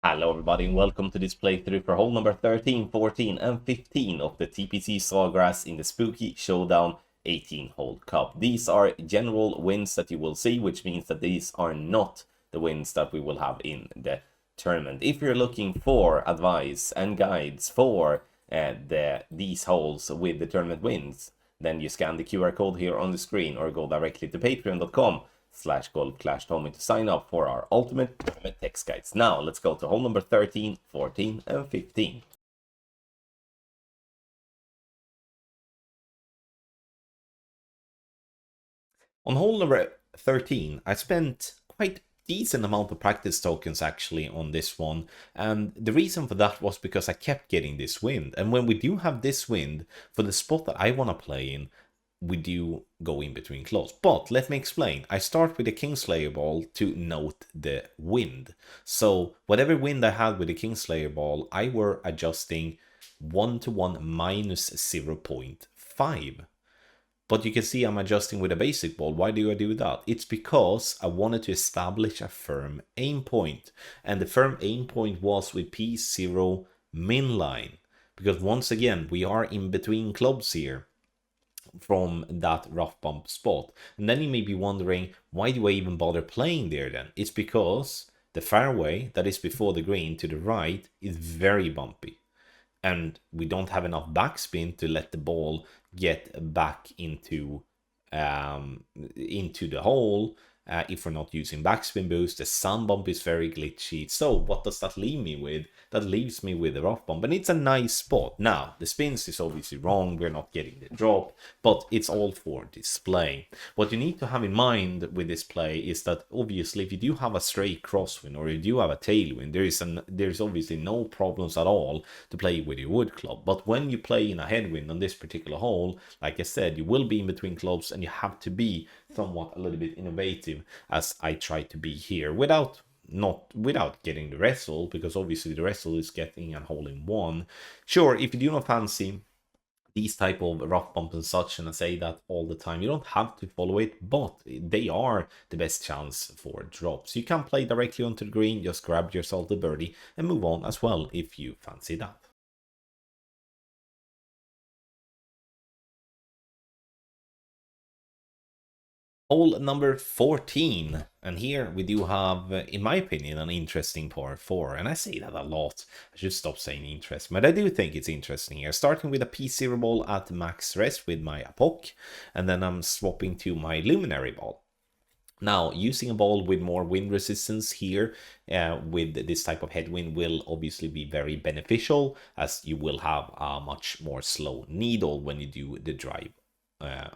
Hello everybody and welcome to this playthrough for hole number 13, 14 and 15 of the TPC Sawgrass in the spooky Showdown 18-hole cup. These are general wins that you will see, which means that these are not the wins that we will have in the tournament. If you're looking for advice and guides for these holes with the tournament wins, then you scan the QR code here on the screen or go directly to patreon.com/golfclashtommy to sign up for our ultimate tournament text guides. Now let's go to hole number 13, 14 and 15. On hole number 13, I spent quite decent amount of practice tokens actually on this one, and the reason for that was because I kept getting this wind, and when we do have this wind for the spot that I want to play in, we do go in between clubs. But let me explain. I start with the Kingslayer ball to note the wind. So whatever wind I had with the Kingslayer ball, I were adjusting 1-to-1 minus 0.5. But you can see I'm adjusting with a basic ball. Why do I do that? It's because I wanted to establish a firm aim point. And the firm aim point was with P0 min line. Because once again, we are in between clubs here from that rough bump spot. And then you may be wondering, why do I even bother playing there then? It's because the fairway that is before the green to the right is very bumpy. And we don't have enough backspin to let the ball get back into the hole. If we're not using backspin boost, the sun bump is very glitchy. So what does that leave me with? That leaves me with a rough bump, and it's a nice spot. Now, the spins is obviously wrong. We're not getting the drop, but it's all for display. What you need to have in mind with this play is that obviously if you do have a straight crosswind or you do have a tailwind, there's obviously no problems at all to play with your wood club. But when you play in a headwind on this particular hole, like I said, you will be in between clubs and you have to be somewhat a little bit innovative, as I try to be here, without getting the wrestle, because obviously the wrestle is getting a hole in one. Sure, if you do not fancy these type of rough bumps and such, and I say that all the time, you don't have to follow it, but they are the best chance for drops. You can play directly onto the green, just grab yourself the birdie and move on as well if you fancy that. Hole number 14, and here we do have, in my opinion, an interesting par 4, and I say that a lot. I should stop saying interesting, but I do think it's interesting here. Starting with a P0 ball at max rest with my Apoc, and then I'm swapping to my Luminary ball. Now, using a ball with more wind resistance here with this type of headwind will obviously be very beneficial, as you will have a much more slow needle when you do the drive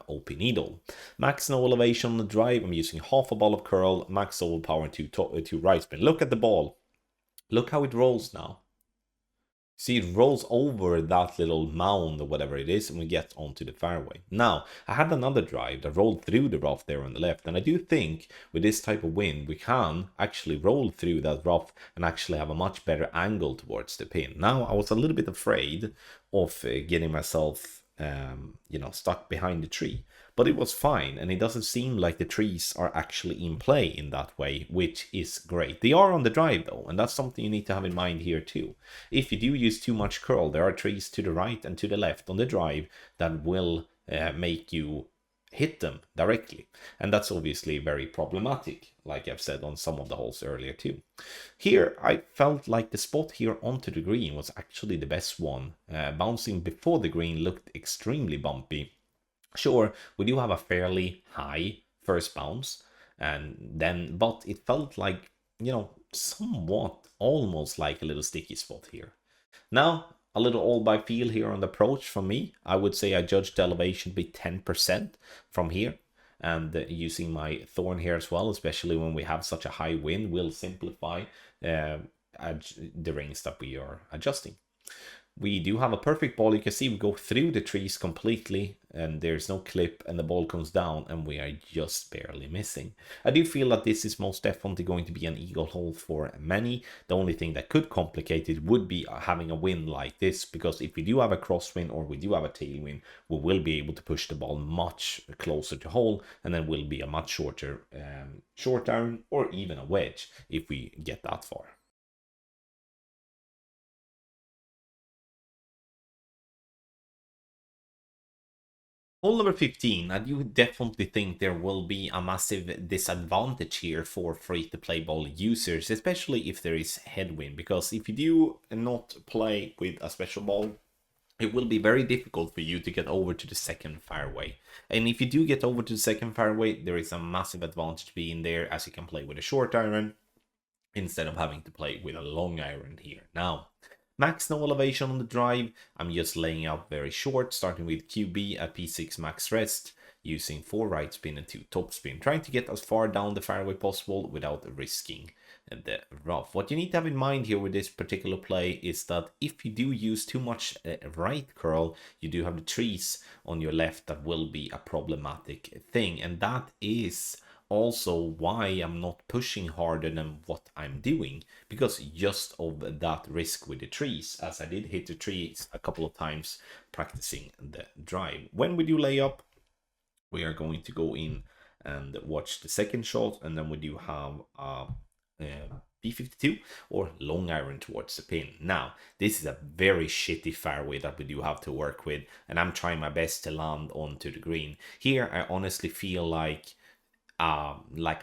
OP needle. Max no elevation on the drive. I'm using half a ball of curl, max overpower to right spin. Look at the ball. Look how it rolls now. See, it rolls over that little mound or whatever it is, and we get onto the fairway. Now, I had another drive that rolled through the rough there on the left, and I do think with this type of wind, we can actually roll through that rough and actually have a much better angle towards the pin. Now, I was a little bit afraid of getting myself stuck behind the tree, but it was fine, and it doesn't seem like the trees are actually in play in that way, which is great. They are on the drive though, and that's something you need to have in mind here too. If you do use too much curl, there are trees to the right and to the left on the drive that will make you hit them directly, and that's obviously very problematic, like I've said on some of the holes earlier too. Here I felt like the spot here onto the green was actually the best one. Bouncing before the green looked extremely bumpy. Sure, we do have a fairly high first bounce, but it felt like, somewhat almost like a little sticky spot here. Now, a little all by feel here on the approach from me. I would say I judged the elevation to be 10% from here. And using my thorn here as well, especially when we have such a high wind, will simplify the rings that we are adjusting. We do have a perfect ball. You can see we go through the trees completely and there's no clip, and the ball comes down and we are just barely missing. I do feel that this is most definitely going to be an eagle hole for many. The only thing that could complicate it would be having a wind like this, because if we do have a crosswind or we do have a tailwind, we will be able to push the ball much closer to hole, and then will be a much shorter short iron or even a wedge if we get that far. Hole number 15, I do definitely think there will be a massive disadvantage here for free-to-play ball users, especially if there is headwind, because if you do not play with a special ball, it will be very difficult for you to get over to the second fairway. And if you do get over to the second fairway, there is a massive advantage being there, as you can play with a short iron instead of having to play with a long iron here. Now, max no elevation on the drive. I'm just laying out very short, starting with QB at P6 max rest, using 4 right spin and 2 top spin, trying to get as far down the fairway possible without risking the rough. What you need to have in mind here with this particular play is that if you do use too much right curl, you do have the trees on your left that will be a problematic thing, and that is also why I'm not pushing harder than what I'm doing, because just of that risk with the trees, as I did hit the trees a couple of times practicing the drive. When we do lay up, we are going to go in and watch the second shot, and then we do have a P52 or long iron towards the pin. Now, this is a very shitty fairway that we do have to work with, and I'm trying my best to land onto the green. Here, I honestly feel like a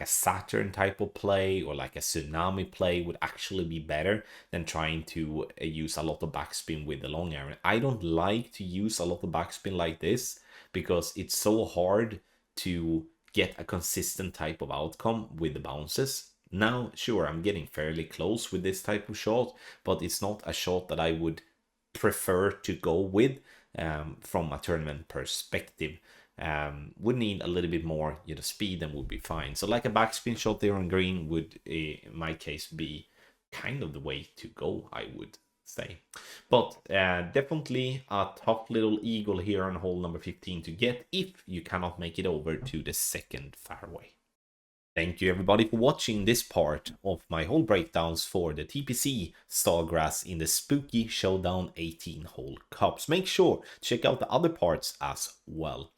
Saturn type of play or like a tsunami play would actually be better than trying to use a lot of backspin with the long iron. I don't like to use a lot of backspin like this because it's so hard to get a consistent type of outcome with the bounces. Now, sure, I'm getting fairly close with this type of shot, but it's not a shot that I would prefer to go with from a tournament perspective. Would need a little bit more speed and would be fine. So like a backspin shot there on green would in my case be kind of the way to go, I would say. But definitely a tough little eagle here on hole number 15 to get if you cannot make it over to the second fairway. Thank you everybody for watching this part of my hole breakdowns for the TPC Sawgrass in the spooky Showdown 18 hole cups. Make sure to check out the other parts as well.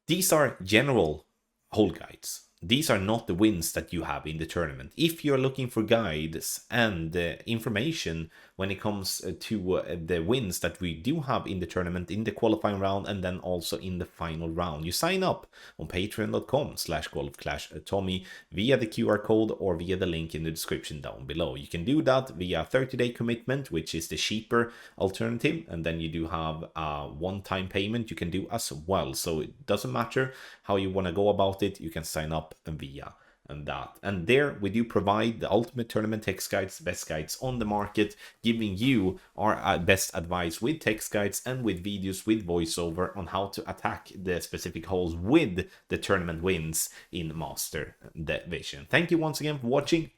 These are general hole guides. These are not the wins that you have in the tournament. If you're looking for guides and information when it comes to the wins that we do have in the tournament, in the qualifying round, and then also in the final round, you sign up on patreon.com/golfclashtommy via the QR code or via the link in the description down below. You can do that via 30-day commitment, which is the cheaper alternative, and then you do have a one-time payment you can do as well. So it doesn't matter how you want to go about it, you can sign up via that. And there we do provide the ultimate tournament text guides, best guides on the market, giving you our best advice with text guides and with videos with voiceover on how to attack the specific holes with the tournament wins in Master Division. Thank you once again for watching,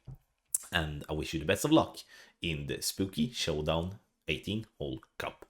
and I wish you the best of luck in the spooky Showdown 18 hole cup.